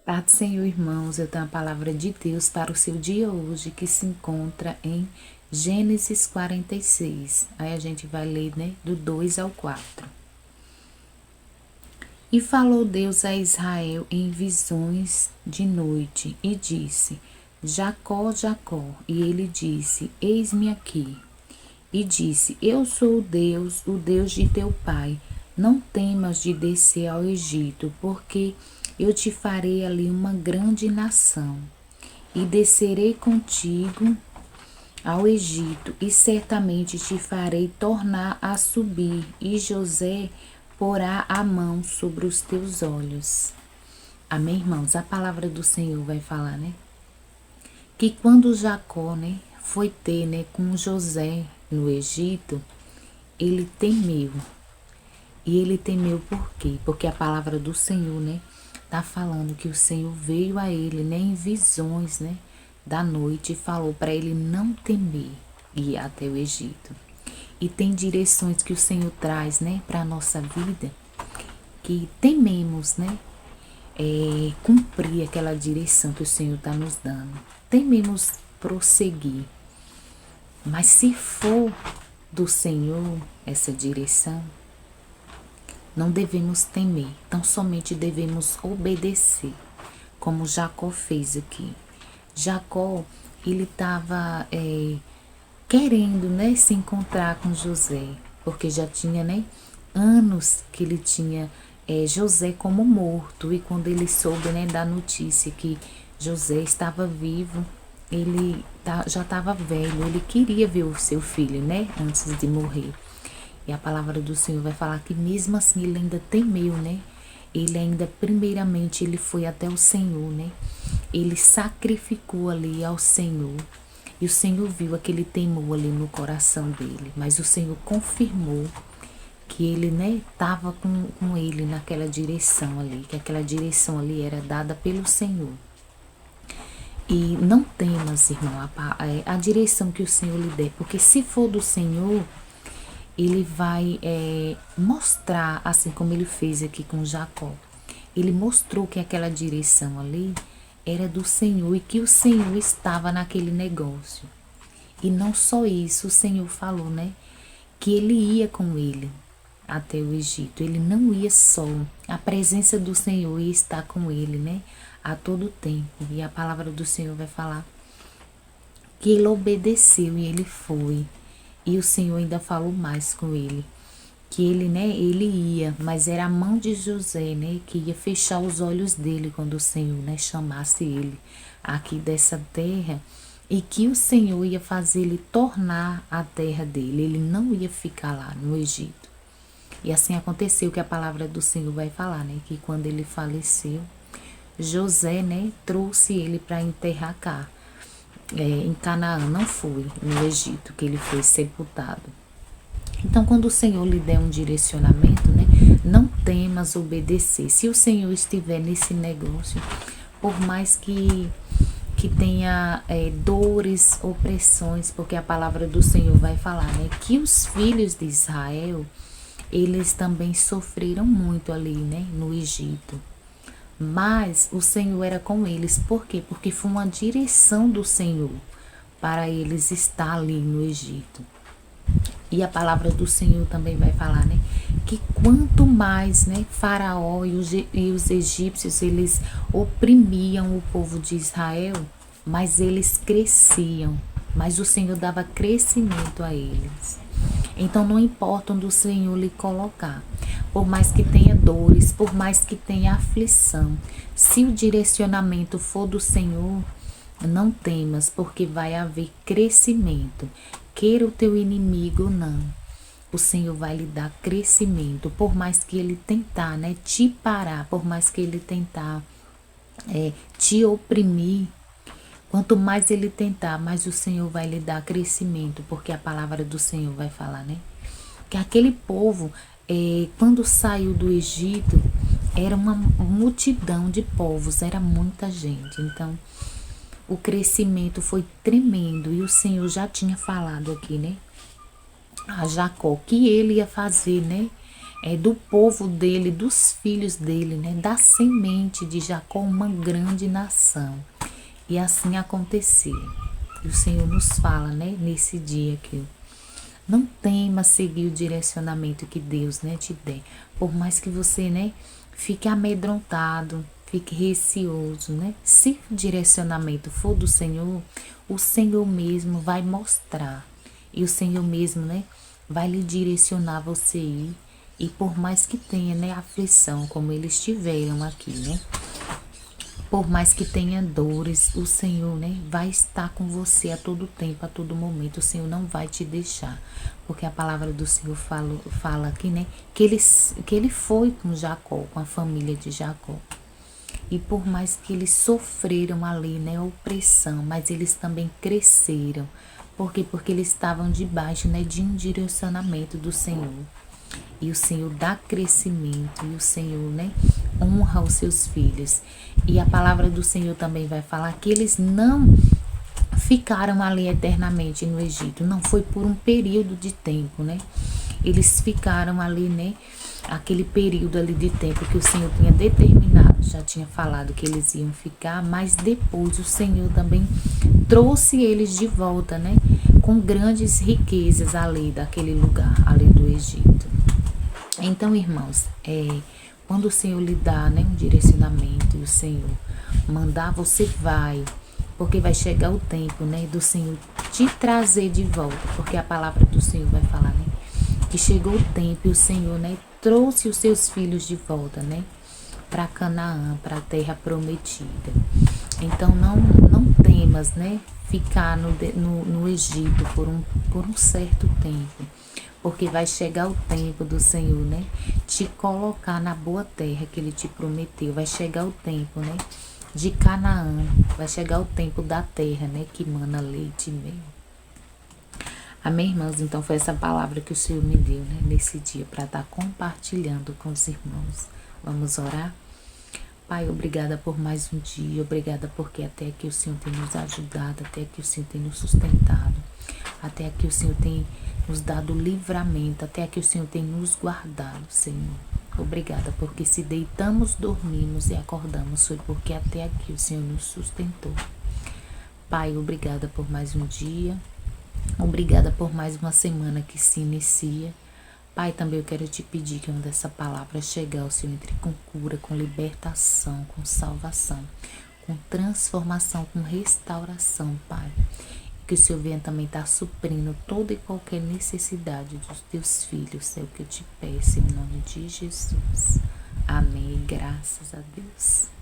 Paz do Senhor, irmãos, eu tenho a palavra de Deus para o seu dia hoje, que se encontra em Gênesis 46. Aí a gente vai ler, né, do 2 ao 4. E falou Deus a Israel em visões de noite, e disse: Jacó, Jacó. E ele disse: Eis-me aqui. E disse: Eu sou o Deus de teu pai. Não temas de descer ao Egito, porque eu te farei ali uma grande nação. E descerei contigo ao Egito, e certamente te farei tornar a subir, e José porá a mão sobre os teus olhos. Amém, irmãos? A palavra do Senhor vai falar, né? Que quando Jacó, né, foi ter, né, com José no Egito, ele temeu. E ele temeu por quê? Porque a palavra do Senhor, né, tá falando que o Senhor veio a ele, né, em visões, né, da noite e falou para ele não temer e ir até o Egito. E tem direções que o Senhor traz, né, para a nossa vida, que tememos, né, cumprir aquela direção que o Senhor está nos dando. Tememos prosseguir. Mas se for do Senhor essa direção, não devemos temer, tão somente devemos obedecer, como Jacó fez aqui. Jacó, ele estava querendo, né, se encontrar com José, porque já tinha, né, anos que ele tinha José como morto, e quando ele soube, né, da notícia que José estava vivo, ele já estava velho, ele queria ver o seu filho, né, antes de morrer. E a palavra do Senhor vai falar que mesmo assim ele ainda temeu, né? Ele ainda, primeiramente, ele foi até o Senhor, né? Ele sacrificou ali ao Senhor. E o Senhor viu aquele temor ali no coração dele. Mas o Senhor confirmou que ele, né, estava com ele naquela direção ali. Que aquela direção ali era dada pelo Senhor. E não temas, irmão, a direção que o Senhor lhe der. Porque se for do Senhor, ele vai mostrar, assim como ele fez aqui com Jacó. Ele mostrou que aquela direção ali era do Senhor e que o Senhor estava naquele negócio. E não só isso, o Senhor falou, né? Que ele ia com ele até o Egito. Ele não ia só. A presença do Senhor ia estar com ele, né? A todo tempo. E a palavra do Senhor vai falar que ele obedeceu e ele foi. E o Senhor ainda falou mais com ele, que ele, né, ele ia, mas era a mão de José, né, que ia fechar os olhos dele quando o Senhor, né, chamasse ele aqui dessa terra, e que o Senhor ia fazer ele tornar a terra dele, ele não ia ficar lá no Egito. E assim aconteceu, que a palavra do Senhor vai falar, né, que quando ele faleceu, José, né, trouxe ele para enterrar cá. Em Canaã, não foi no Egito que ele foi sepultado. Então, quando o Senhor lhe der um direcionamento, né, não temas obedecer. Se o Senhor estiver nesse negócio, por mais que tenha dores, opressões, porque a palavra do Senhor vai falar, né, que os filhos de Israel, eles também sofreram muito ali, né, no Egito. Mas o Senhor era com eles. Por quê? Porque foi uma direção do Senhor para eles estar ali no Egito. E a palavra do Senhor também vai falar, né? Que quanto mais, né, Faraó e os egípcios, eles oprimiam o povo de Israel, mas eles cresciam. Mas o Senhor dava crescimento a eles. Então não importa onde o Senhor lhe colocar, por mais que tenha dores, por mais que tenha aflição, se o direcionamento for do Senhor, não temas, porque vai haver crescimento, queira o teu inimigo ou não. O Senhor vai lhe dar crescimento, por mais que ele tentar, né, te parar, por mais que ele tentar te oprimir. Quanto mais ele tentar, mais o Senhor vai lhe dar crescimento, porque a palavra do Senhor vai falar, né? Que aquele povo, quando saiu do Egito, era uma multidão de povos, era muita gente. Então, o crescimento foi tremendo, e o Senhor já tinha falado aqui, né? A Jacó, que ele ia fazer, né? do povo dele, dos filhos dele, né? Da semente de Jacó, uma grande nação. E assim aconteceu. E o Senhor nos fala, né? Nesse dia aqui. Não tema seguir o direcionamento que Deus, né, te der. Por mais que você, né, fique amedrontado, fique receoso, né? Se o direcionamento for do Senhor, o Senhor mesmo vai mostrar. E o Senhor mesmo, né, vai lhe direcionar você ir. E por mais que tenha, né, aflição, como eles tiveram aqui, né? Por mais que tenha dores, o Senhor, né, vai estar com você a todo tempo, a todo momento. O Senhor não vai te deixar. Porque a palavra do Senhor fala aqui, né, que ele foi com Jacó, com a família de Jacó. E por mais que eles sofreram ali, né, opressão, mas eles também cresceram. Por quê? Porque eles estavam debaixo, né, de um direcionamento do Senhor. E o Senhor dá crescimento, e o Senhor, né, honra os seus filhos. E a palavra do Senhor também vai falar que eles não ficaram ali eternamente no Egito. Não foi por um período de tempo, né? Eles ficaram ali, né? Aquele período ali de tempo que o Senhor tinha determinado, já tinha falado que eles iam ficar, mas depois o Senhor também trouxe eles de volta, né? Com grandes riquezas ali daquele lugar, ali do Egito. Então, irmãos, quando o Senhor lhe dá, né, um direcionamento e o Senhor mandar, você vai, porque vai chegar o tempo, né, do Senhor te trazer de volta, porque a palavra do Senhor vai falar, né, que chegou o tempo e o Senhor, né, trouxe os seus filhos de volta, né, para Canaã, para a terra prometida. Então, não temas, né, ficar no Egito por um certo tempo. Porque vai chegar o tempo do Senhor, né? Te colocar na boa terra que Ele te prometeu. Vai chegar o tempo, né? De Canaã. Vai chegar o tempo da terra, né? Que mana leite e mel. Amém, irmãos? Então foi essa palavra que o Senhor me deu, né? Nesse dia, para estar compartilhando com os irmãos. Vamos orar? Pai, obrigada por mais um dia. Obrigada porque até aqui o Senhor tem nos ajudado. Até aqui o Senhor tem nos sustentado. Até aqui o Senhor tem nos dado livramento, até aqui o Senhor tem nos guardado, Senhor. Obrigada, porque se deitamos, dormimos e acordamos, foi porque até aqui o Senhor nos sustentou. Pai, obrigada por mais um dia, obrigada por mais uma semana que se inicia. Pai, também eu quero te pedir que onde essa palavra chegar, o Senhor entre com cura, com libertação, com salvação, com transformação, com restauração, Pai. Que o Senhor venha também estar suprindo toda e qualquer necessidade dos teus filhos. É o que eu te peço em nome de Jesus. Amém. Graças a Deus.